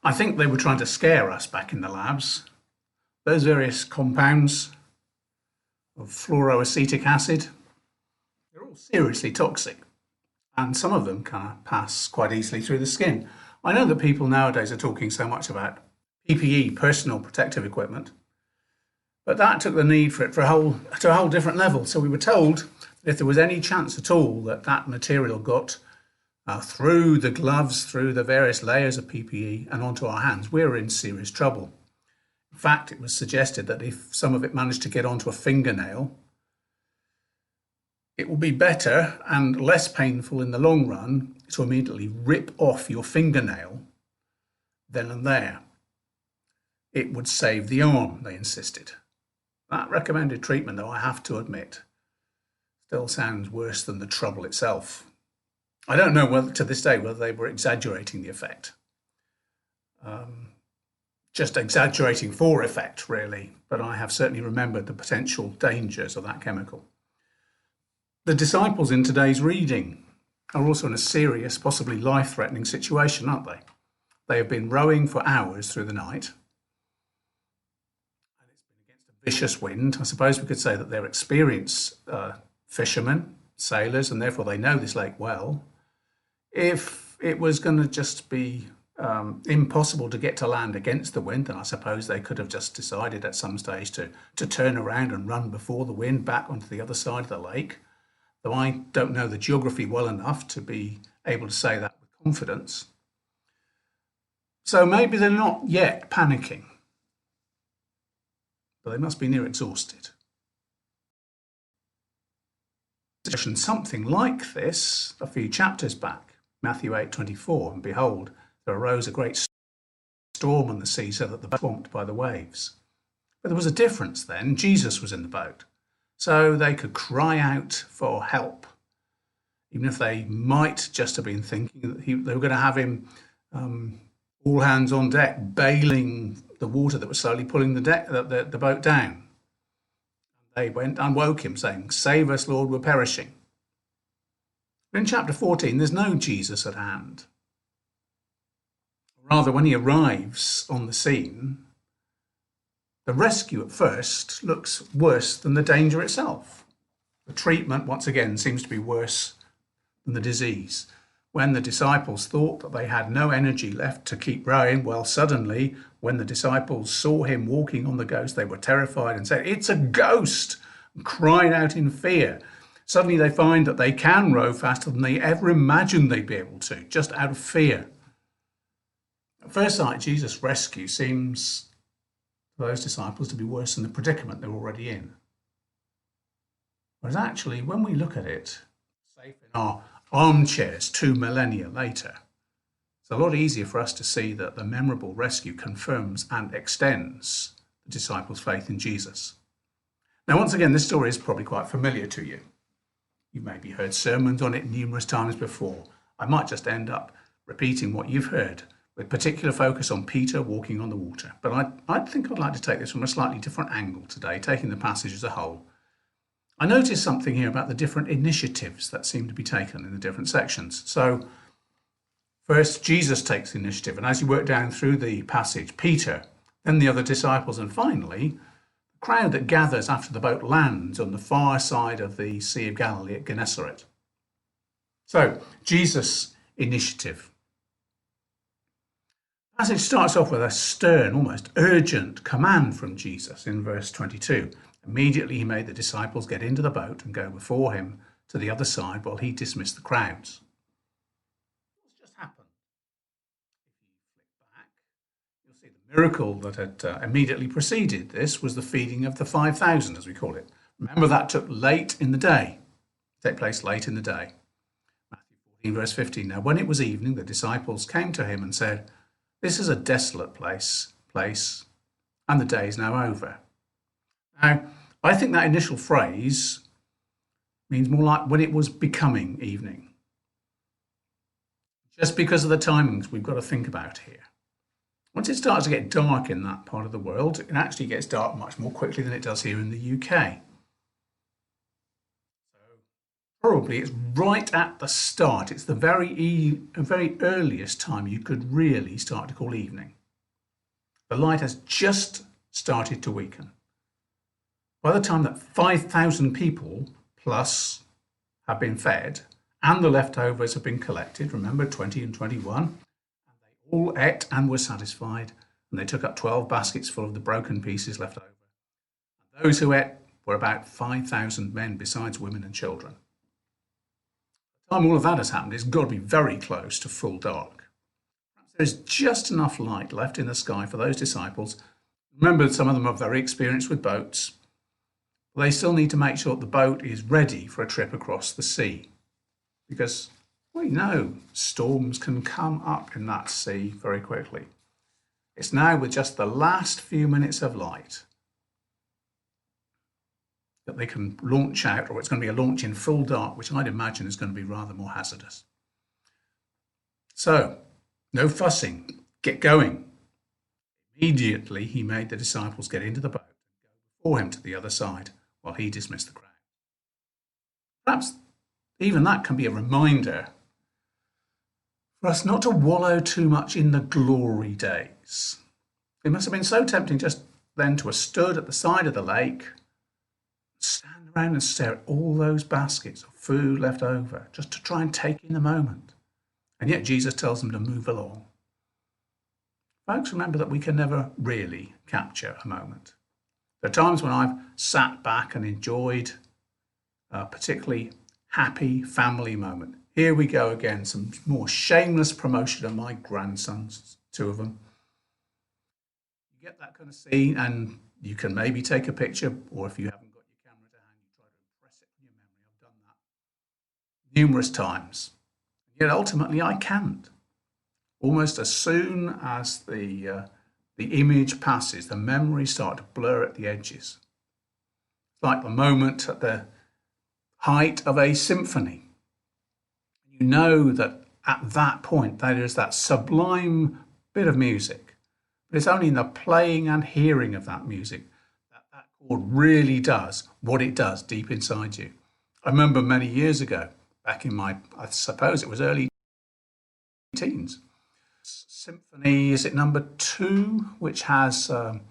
I think they were trying to scare us back in the labs. Those various compounds of fluoroacetic acid, they're all seriously toxic, and some of them can pass quite easily through the skin. I know that people nowadays are talking so much about PPE, personal protective equipment, but that took the need for it to a whole different level. So we were told that if there was any chance at all that that material got through the gloves, through the various layers of PPE and onto our hands, we were in serious trouble. In fact, it was suggested that if some of it managed to get onto a fingernail, it will be better and less painful in the long run to immediately rip off your fingernail then and there. It would save the arm, they insisted. That recommended treatment, though, I have to admit, still sounds worse than the trouble itself. I don't know whether, to this day, whether they were exaggerating the effect. Just exaggerating for effect, really, but I have certainly remembered the potential dangers of that chemical. The disciples in today's reading are also in a serious, possibly life-threatening situation, aren't they? They have been rowing for hours through the night, and it's been against a vicious wind. I suppose we could say that they're experienced fishermen, sailors, and therefore they know this lake well. If it was going to just be impossible to get to land against the wind, then I suppose they could have just decided at some stage to turn around and run before the wind back onto the other side of the lake. Though I don't know the geography well enough to be able to say that with confidence. So maybe they're not yet panicking, but they must be near exhausted. Something like this a few chapters back, Matthew 8:24, and behold, there arose a great storm on the sea so that the boat was swamped by the waves. But there was a difference then. Jesus was in the boat, so they could cry out for help, even if they might just have been thinking that they were going to have him all hands on deck, bailing the water that was slowly pulling the boat down. They went and woke him, saying, "Save us, Lord, we're perishing." But in chapter 14, there's no Jesus at hand. Rather, when he arrives on the scene, the rescue at first looks worse than the danger itself. The treatment, once again, seems to be worse than the disease. When the disciples thought that they had no energy left to keep rowing, well, suddenly, when the disciples saw him walking on the ghost, they were terrified and said, "It's a ghost!" and cried out in fear. Suddenly they find that they can row faster than they ever imagined they'd be able to, just out of fear. At first sight, Jesus' rescue seems for those disciples to be worse than the predicament they're already in. Whereas actually, when we look at it, safe in our armchairs 2 millennia later, it's a lot easier for us to see that the memorable rescue confirms and extends the disciples' faith in Jesus. Now, once again, this story is probably quite familiar to you. You've maybe heard sermons on it numerous times before. I might just end up repeating what you've heard, with particular focus on Peter walking on the water. But I think I'd like to take this from a slightly different angle today, taking the passage as a whole. I noticed something here about the different initiatives that seem to be taken in the different sections. So, first, Jesus takes the initiative, and as you work down through the passage, Peter, then the other disciples, and finally, the crowd that gathers after the boat lands on the far side of the Sea of Galilee at Gennesaret. So, Jesus' initiative. The passage starts off with a stern, almost urgent command from Jesus in verse 22. Immediately he made the disciples get into the boat and go before him to the other side while he dismissed the crowds. What's just happened? If you flick back, you'll see the miracle that had immediately preceded this was the feeding of the 5,000, as we call it. Remember, that took late in the day. Take place late in the day. Matthew 14, verse 15. Now, when it was evening, the disciples came to him and said, "This is a desolate place, and the day is now over." Now, I think that initial phrase means more like when it was becoming evening. Just because of the timings we've got to think about here. Once it starts to get dark in that part of the world, it actually gets dark much more quickly than it does here in the UK. So, Probably it's right at the start. It's the very earliest time you could really start to call evening. The light has just started to weaken. By the time that 5,000 people plus have been fed and the leftovers have been collected, remember 20 and 21, and they all ate and were satisfied, and they took up 12 baskets full of the broken pieces left over. And those who ate were about 5,000 men besides women and children. By the time all of that has happened, it's got to be very close to full dark. Perhaps there's just enough light left in the sky for those disciples. Remember, some of them are very experienced with boats. They still need to make sure that the boat is ready for a trip across the sea, because we know storms can come up in that sea very quickly. It's now with just the last few minutes of light that they can launch out, or it's going to be a launch in full dark, which I'd imagine is going to be rather more hazardous. So, no fussing, get going. Immediately he made the disciples get into the boat and go before him to the other side, while he dismissed the crowd. Perhaps even that can be a reminder for us not to wallow too much in the glory days. It must have been so tempting just then to have stood at the side of the lake, stand around and stare at all those baskets of food left over, just to try and take in the moment. And yet Jesus tells them to move along. Folks, remember that we can never really capture a moment. There are times when I've sat back and enjoyed a particularly happy family moment. Here we go again, some more shameless promotion of my grandsons, 2 of them. You get that kind of scene and you can maybe take a picture, or if you haven't got your camera to hand, you try to impress it in your memory. I've done that numerous times. Yet ultimately I can't. Almost as soon as the image passes, the memories start to blur at the edges. It's like the moment at the height of a symphony. You know that at that point there is that sublime bit of music, but it's only in the playing and hearing of that music that chord really does what it does deep inside you. I remember many years ago, back in I suppose it was early teens, Symphony, is it number 2, which has one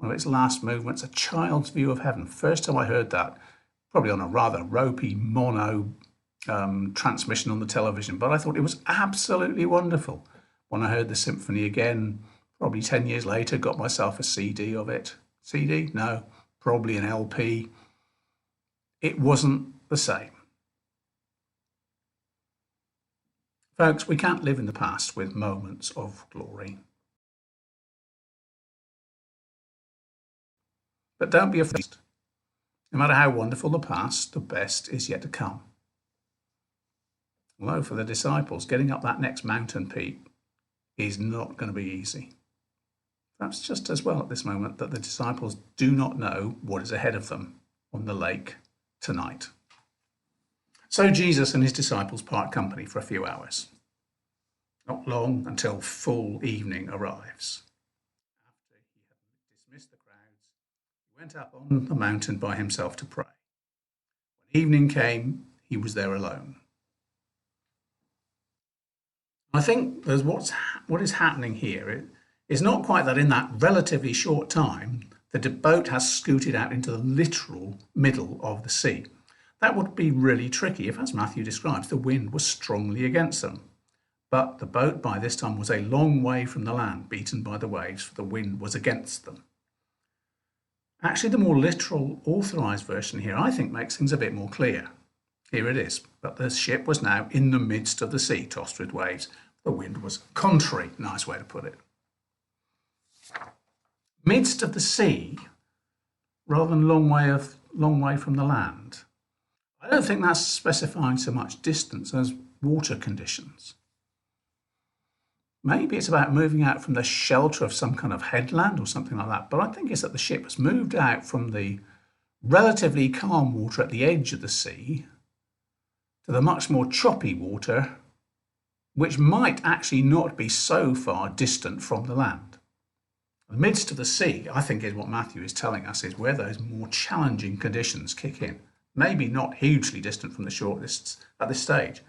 of its last movements, A Child's View of Heaven. First time I heard that, probably on a rather ropey mono transmission on the television, but I thought it was absolutely wonderful. When I heard the symphony again, probably 10 years later, got myself a CD of it. CD? No, probably an LP. It wasn't the same. Folks, we can't live in the past with moments of glory. But don't be afraid. No matter how wonderful the past, the best is yet to come. Although for the disciples, getting up that next mountain peak is not going to be easy. Perhaps just as well at this moment that the disciples do not know what is ahead of them on the lake tonight. So Jesus and his disciples part company for a few hours. Not long until full evening arrives. After he had dismissed the crowds, he went up on the mountain by himself to pray. When evening came, he was there alone. I think there's what is happening here is not quite that in that relatively short time, the boat has scooted out into the literal middle of the sea. That would be really tricky if, as Matthew describes, the wind was strongly against them. But the boat by this time was a long way from the land, beaten by the waves, for the wind was against them. Actually, the more literal, authorised version here, I think, makes things a bit more clear. Here it is. But the ship was now in the midst of the sea, tossed with waves. The wind was contrary. Nice way to put it. Midst of the sea, rather than long way from the land. I don't think that's specifying so much distance as water conditions. Maybe it's about moving out from the shelter of some kind of headland or something like that, but I think it's that the ship has moved out from the relatively calm water at the edge of the sea to the much more choppy water, which might actually not be so far distant from the land. The midst of the sea, I think, is what Matthew is telling us, is where those more challenging conditions kick in. maybe not hugely distant from the shortlists at this stage.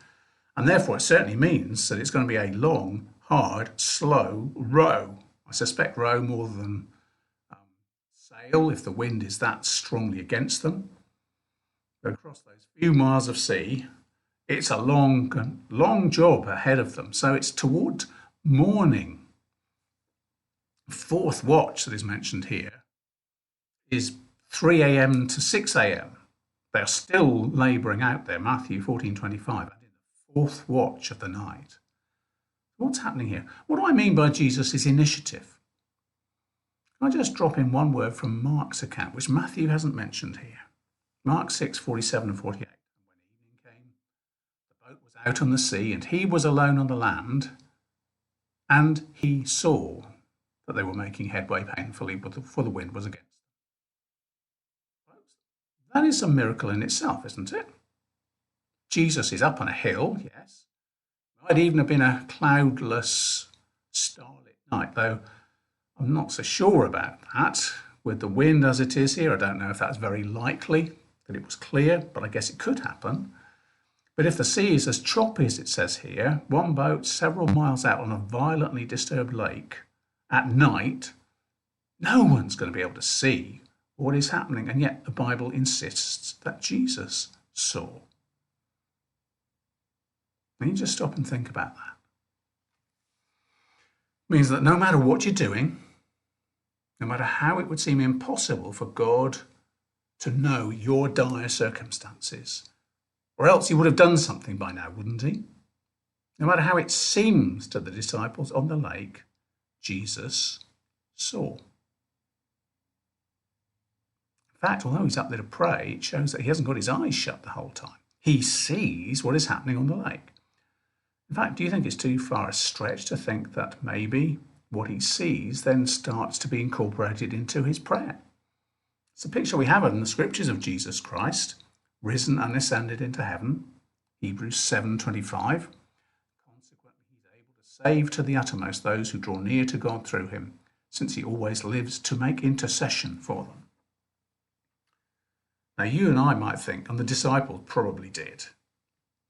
And therefore, it certainly means that it's going to be a long, hard, slow row. I suspect row more than sail if the wind is that strongly against them. But across those few miles of sea, it's a long job ahead of them. So it's toward morning. Fourth watch that is mentioned here is 3 a.m. to 6 a.m. They're still labouring out there, Matthew 14:25, and in the fourth watch of the night. What's happening here? What do I mean by Jesus' initiative? Can I just drop in one word from Mark's account, which Matthew hasn't mentioned here? Mark 6:47 and 48. And when evening came, the boat was out on the sea, and he was alone on the land, and he saw that they were making headway painfully, for the wind was against them. That is a miracle in itself, isn't it? Jesus is up on a hill, yes. It might even have been a cloudless, starlit night, though I'm not so sure about that. With the wind as it is here, I don't know if that's very likely that it was clear, but I guess it could happen. But if the sea is as choppy as it says here, one boat several miles out on a violently disturbed lake at night, no one's going to be able to see what is happening. And yet the Bible insists that Jesus saw. And you just stop and think about that. It means that no matter what you're doing, no matter how it would seem impossible for God to know your dire circumstances, or else he would have done something by now, wouldn't he? No matter how it seems to the disciples on the lake, Jesus saw. In fact, although he's up there to pray, it shows that he hasn't got his eyes shut the whole time. He sees what is happening on the lake. In fact, do you think it's too far a stretch to think that maybe what he sees then starts to be incorporated into his prayer? It's a picture we have in the scriptures of Jesus Christ, risen and ascended into heaven, Hebrews 7:25. Consequently, he's able to save to the uttermost those who draw near to God through him, since he always lives to make intercession for them. Now, you and I might think, and the disciples probably did,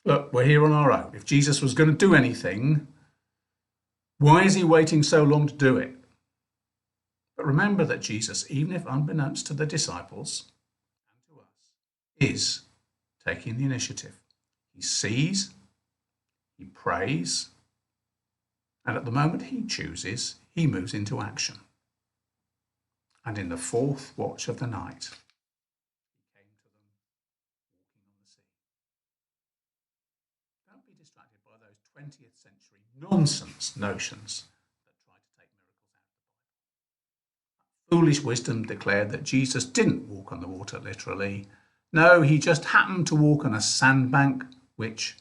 look, we're here on our own. If Jesus was going to do anything, why is he waiting so long to do it? But remember that Jesus, even if unbeknownst to the disciples and to us, is taking the initiative. He sees, he prays, and at the moment he chooses, he moves into action. And in the fourth watch of the night, he came to them walking on the sea. Don't be distracted by those 20th century nonsense notions that try to take miracles out of the Bible. Foolish wisdom declared that Jesus didn't walk on the water literally. No, he just happened to walk on a sandbank, which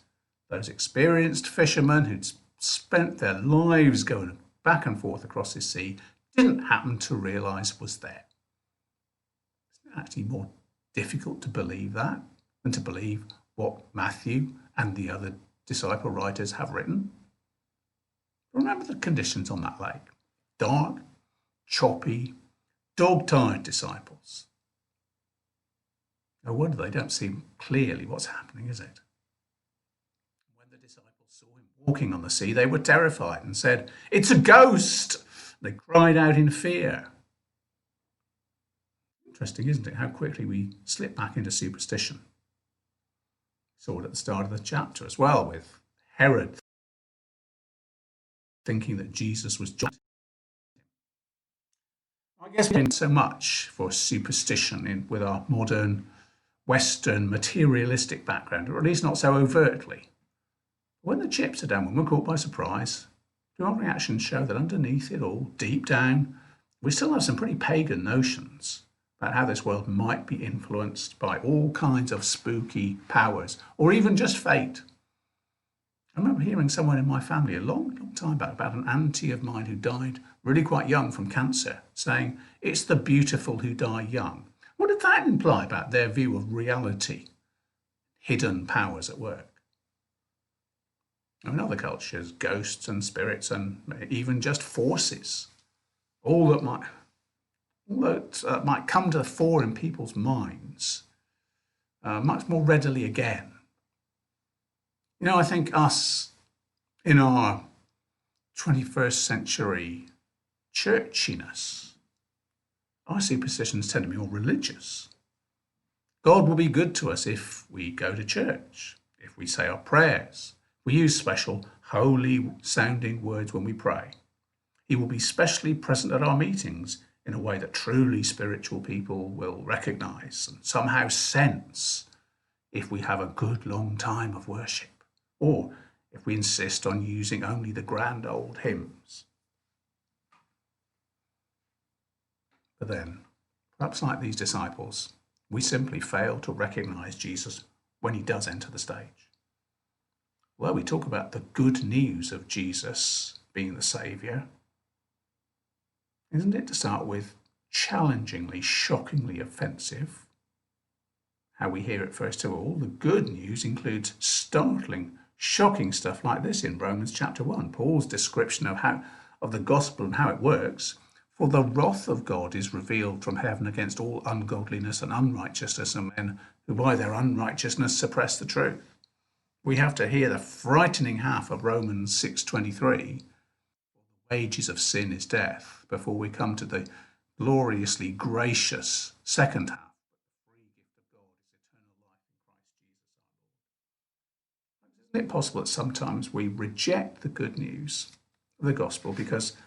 those experienced fishermen who'd spent their lives going back and forth across this sea didn't happen to realise was there. Isn't it actually more difficult to believe that than to believe what Matthew and the other disciple writers have written? Remember the conditions on that lake. Dark, choppy, dog-tired disciples. No wonder they don't see clearly what's happening, is it? When the disciples saw him walking on the sea, they were terrified and said, "It's a ghost!" They cried out in fear. Interesting, isn't it, how quickly we slip back into superstition. We saw it at the start of the chapter as well, with Herod thinking that Jesus was John. I guess we don't so much for superstition with our modern Western materialistic background, or at least not so overtly. When the chips are down, when we're caught by surprise, do our reactions show that underneath it all, deep down, we still have some pretty pagan notions about how this world might be influenced by all kinds of spooky powers, or even just fate? I remember hearing someone in my family a long time back about an auntie of mine who died really quite young from cancer, saying, "It's the beautiful who die young." What did that imply about their view of reality, hidden powers at work? In other cultures, ghosts and spirits and even just forces, all that might come to the fore in people's minds, much more readily again. You know, I think us in our 21st century churchiness, our superstitions tend to be more religious. God will be good to us if we go to church, if we say our prayers. We use special holy sounding words when we pray. He will be specially present at our meetings in a way that truly spiritual people will recognize and somehow sense if we have a good long time of worship, or if we insist on using only the grand old hymns. But then, perhaps like these disciples, we simply fail to recognize Jesus when he does enter the stage. Well, we talk about the good news of Jesus being the Saviour. Isn't it to start with challengingly, shockingly offensive? How we hear it first of all, the good news includes startling, shocking stuff like this in Romans chapter 1. Paul's description of the gospel and how it works. For the wrath of God is revealed from heaven against all ungodliness and unrighteousness of men who by their unrighteousness suppress the truth. We have to hear the frightening half of Romans 6:23. The wages of sin is death, before we come to the gloriously gracious second half. The free gift of God is eternal life in Christ Jesus our Lord. Isn't it possible that sometimes we reject the good news of the gospel because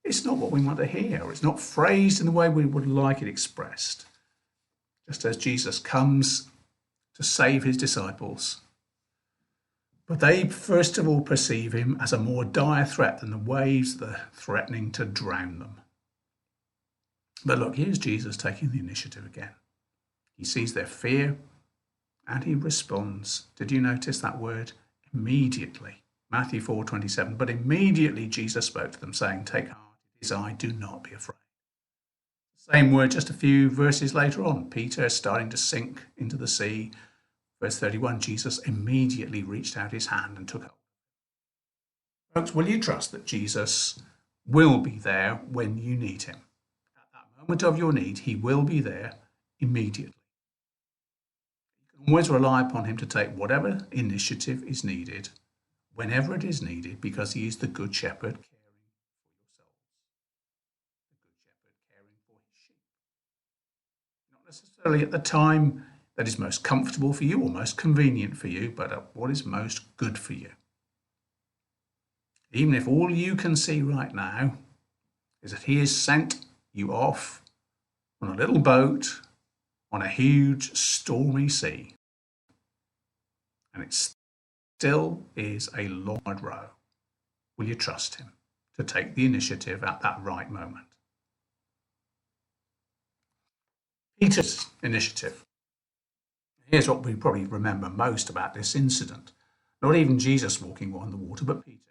it's not what we want to hear, or it's not phrased in the way we would like it expressed? Just as Jesus comes to save his disciples, but they first of all perceive him as a more dire threat than the waves that are threatening to drown them. But look, here's Jesus taking the initiative again. He sees their fear and he responds. Did you notice that word? Immediately. Matthew 4:27. But immediately Jesus spoke to them, saying, "Take heart, it is I, do not be afraid." Same word just a few verses later on. Peter starting to sink into the sea. Verse 31, Jesus immediately reached out his hand and took hold. Folks, will you trust that Jesus will be there when you need him? At that moment of your need, he will be there immediately. You can always rely upon him to take whatever initiative is needed, whenever it is needed, because he is the good shepherd caring for your souls. The good shepherd caring for his sheep. Not necessarily at the time that is most comfortable for you or most convenient for you, but what is most good for you. Even if all you can see right now is that he has sent you off on a little boat on a huge stormy sea, and it still is a long row, will you trust him to take the initiative at that right moment? Peter's initiative. Here's what we probably remember most about this incident. Not even Jesus walking on the water, but Peter's.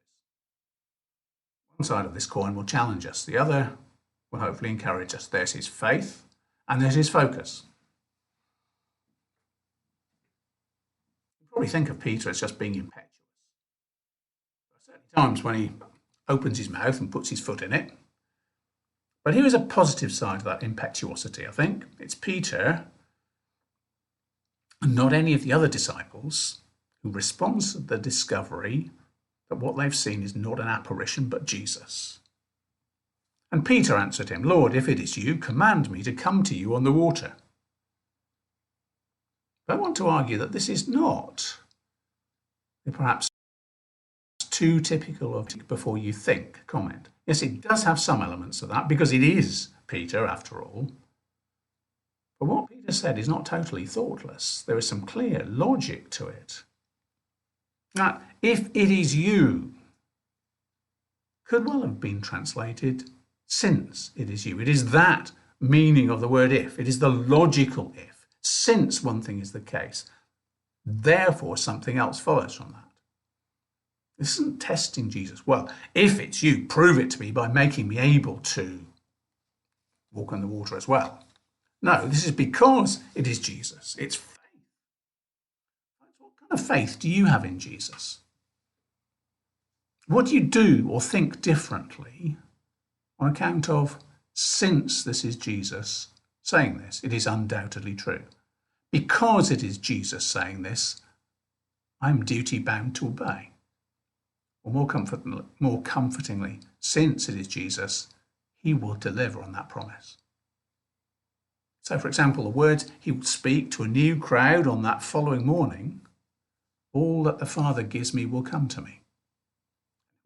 One side of this coin will challenge us. The other will hopefully encourage us. There's his faith and there's his focus. You probably think of Peter as just being impetuous. There are certainly times when he opens his mouth and puts his foot in it. But here is a positive side of that impetuosity, I think. It's Peter, and not any of the other disciples, who responds to the discovery that what they've seen is not an apparition but Jesus. And Peter answered him, "Lord, if it is you, command me to come to you on the water." But I want to argue that this is not perhaps too typical of before you think comment. Yes, it does have some elements of that because it is Peter after all. But what Peter said is not totally thoughtless. There is some clear logic to it. Now, if it is you, could well have been translated since it is you. It is that meaning of the word if. It is the logical if. Since one thing is the case, therefore something else follows from that. This isn't testing Jesus. Well, if it's you, prove it to me by making me able to walk on the water as well. No, this is because it is Jesus. It's faith. What kind of faith do you have in Jesus? What do you do or think differently on account of, since this is Jesus saying this? It is undoubtedly true. Because it is Jesus saying this, I'm duty bound to obey. Or more comfortingly, since it is Jesus, he will deliver on that promise. So, for example, the words he would speak to a new crowd on that following morning, all that the Father gives me will come to me.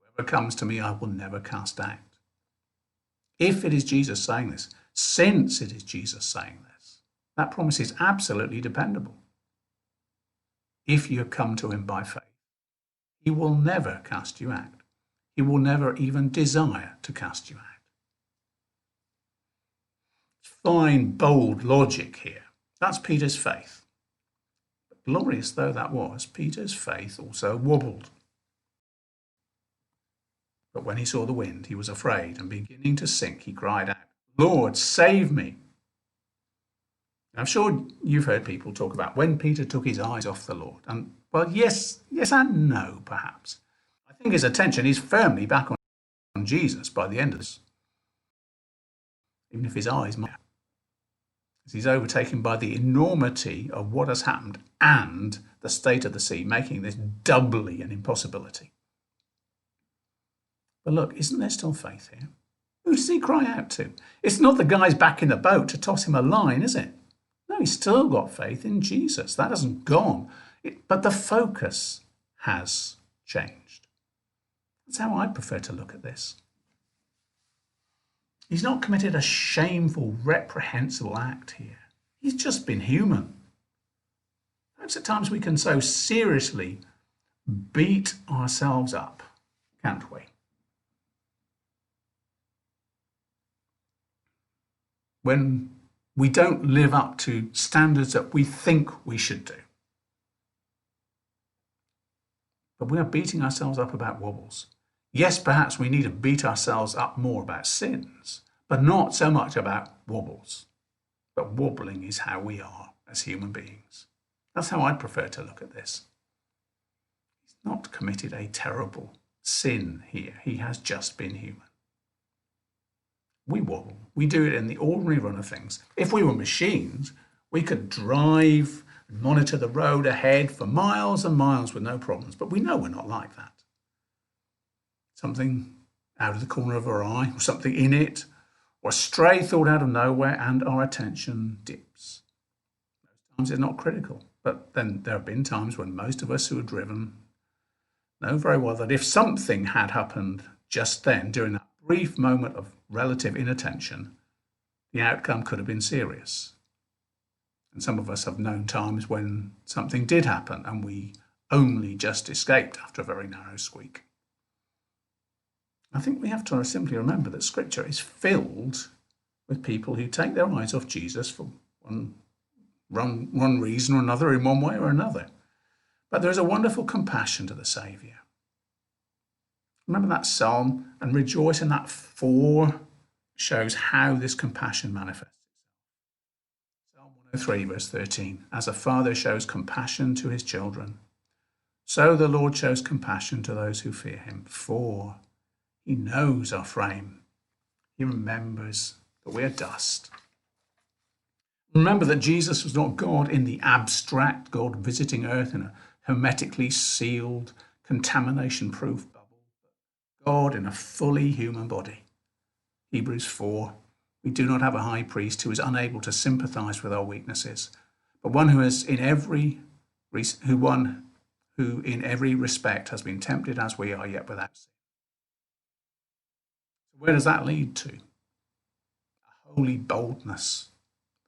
Whoever comes to me, I will never cast out. If it is Jesus saying this, since it is Jesus saying this, that promise is absolutely dependable. If you have come to him by faith, he will never cast you out. He will never even desire to cast you out. Fine, bold logic here. That's Peter's faith. But glorious though that was, Peter's faith also wobbled. But when he saw the wind, he was afraid, and beginning to sink, he cried out, Lord, save me. I'm sure you've heard people talk about when Peter took his eyes off the Lord. And, well, yes and no, perhaps. I think his attention is firmly back on Jesus by the end of this. Even if his eyes might. As he's overtaken by the enormity of what has happened and the state of the sea, making this doubly an impossibility. But look, isn't there still faith here? Who does he cry out to? It's not the guys back in the boat to toss him a line, is it? No, he's still got faith in Jesus. That hasn't gone. But the focus has changed. That's how I prefer to look at this. He's not committed a shameful, reprehensible act here. He's just been human. Perhaps at times we can so seriously beat ourselves up, can't we? When we don't live up to standards that we think we should do. But we are beating ourselves up about wobbles. Yes, perhaps we need to beat ourselves up more about sins, but not so much about wobbles. But wobbling is how we are as human beings. That's how I'd prefer to look at this. He's not committed a terrible sin here. He has just been human. We wobble. We do it in the ordinary run of things. If we were machines, we could drive and monitor the road ahead for miles and miles with no problems. But we know we're not like that. Something out of the corner of our eye, or something in it, or a stray thought out of nowhere, and our attention dips. Most times it's not critical, but then there have been times when most of us who are driven know very well that if something had happened just then, during that brief moment of relative inattention, the outcome could have been serious. And some of us have known times when something did happen and we only just escaped after a very narrow squeak. I think we have to simply remember that Scripture is filled with people who take their eyes off Jesus for one reason or another, in one way or another. But there is a wonderful compassion to the Saviour. Remember that psalm, and rejoice in that 4 shows how this compassion manifests itself. Psalm 103, verse 13. As a father shows compassion to his children, so the Lord shows compassion to those who fear him. For he knows our frame. He remembers that we are dust. Remember that Jesus was not God in the abstract, God visiting earth in a hermetically sealed, contamination-proof bubble. God in a fully human body. Hebrews 4. We do not have a high priest who is unable to sympathize with our weaknesses, but one who in every respect has been tempted as we are, yet without sin. Where does that lead to? A holy boldness,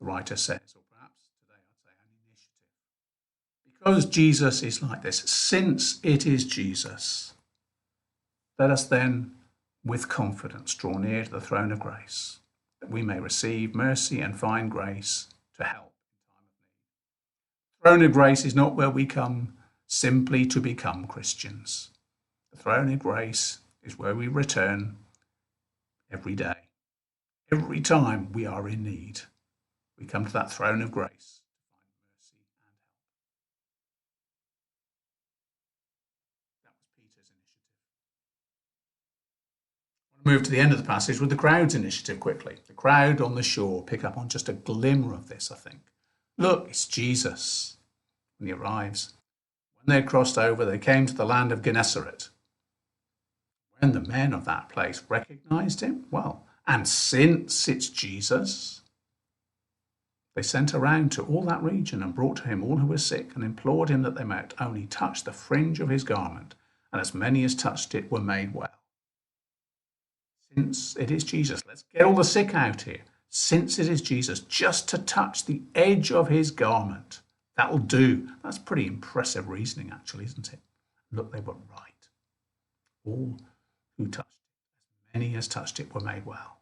the writer says, or perhaps today I'd say an initiative. Because Jesus is like this, since it is Jesus, let us then, with confidence, draw near to the throne of grace, that we may receive mercy and find grace to help in time of need. The throne of grace is not where we come simply to become Christians. The throne of grace is where we return every day. Every time we are in need, we come to that throne of grace to find mercy and help. That was Peter's initiative. I want to move to the end of the passage with the crowd's initiative quickly. The crowd on the shore pick up on just a glimmer of this, I think. Look, it's Jesus. When he arrives, when they crossed over, they came to the land of Gennesaret. When the men of that place recognized him, well, and since it's Jesus, they sent around to all that region and brought to him all who were sick and implored him that they might only touch the fringe of his garment, and as many as touched it were made well. Since it is Jesus, let's get all the sick out here. Since it is Jesus, just to touch the edge of his garment, that'll do. That's pretty impressive reasoning, actually, isn't it? Look, they were right. All who touched it, as many as touched it, were made well.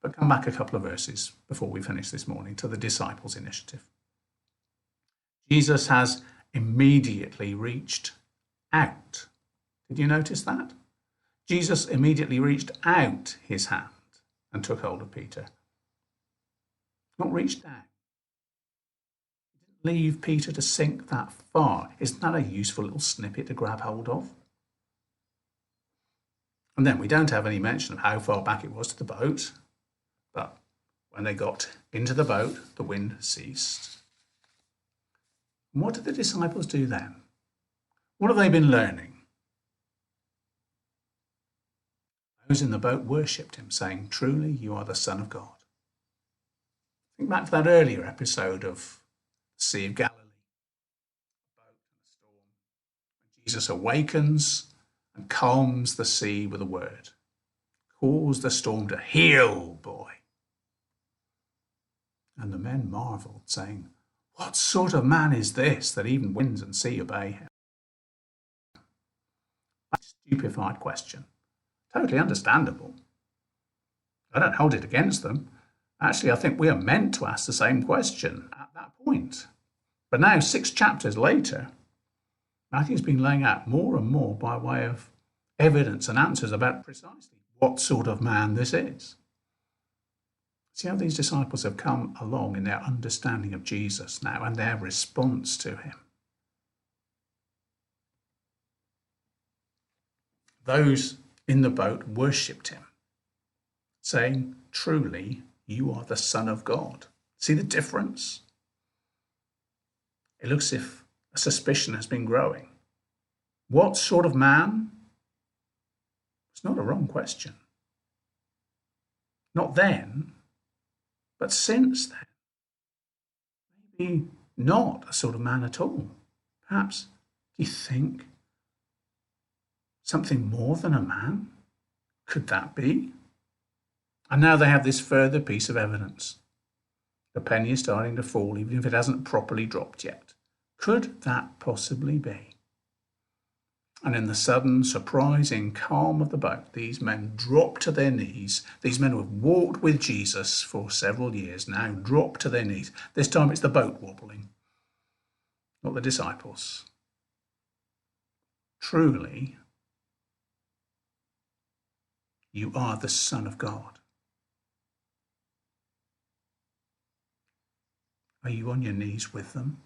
But come back a couple of verses before we finish this morning to the disciples' initiative. Jesus has immediately reached out. Did you notice that? Jesus immediately reached out his hand and took hold of Peter. Not reached down. He didn't leave Peter to sink that far. Isn't that a useful little snippet to grab hold of? And then we don't have any mention of how far back it was to the boat. But when they got into the boat, the wind ceased. And what did the disciples do then? What have they been learning? Those in the boat worshipped him, saying, "Truly, you are the Son of God." Think back to that earlier episode of the Sea of Galilee. A boat and a storm. And Jesus awakens and calms the sea with a word. Calls the storm to heel, boy. And the men marveled, saying, "What sort of man is this that even winds and sea obey him?" A stupefied question. Totally understandable. I don't hold it against them. Actually, I think we are meant to ask the same question at that point. But now, 6 chapters later, Matthew's been laying out more and more by way of evidence and answers about precisely what sort of man this is. See how these disciples have come along in their understanding of Jesus now and their response to him. Those in the boat worshipped him, saying, "Truly, you are the Son of God." See the difference? It looks as if a suspicion has been growing. What sort of man? It's not a wrong question. Not then, but since then. Maybe not a sort of man at all. Perhaps, do you think, something more than a man? Could that be? And now they have this further piece of evidence. The penny is starting to fall, even if it hasn't properly dropped yet. Could that possibly be? And in the sudden, surprising calm of the boat, these men drop to their knees. These men who have walked with Jesus for several years now drop to their knees. This time it's the boat wobbling, not the disciples. Truly, you are the Son of God. Are you on your knees with them?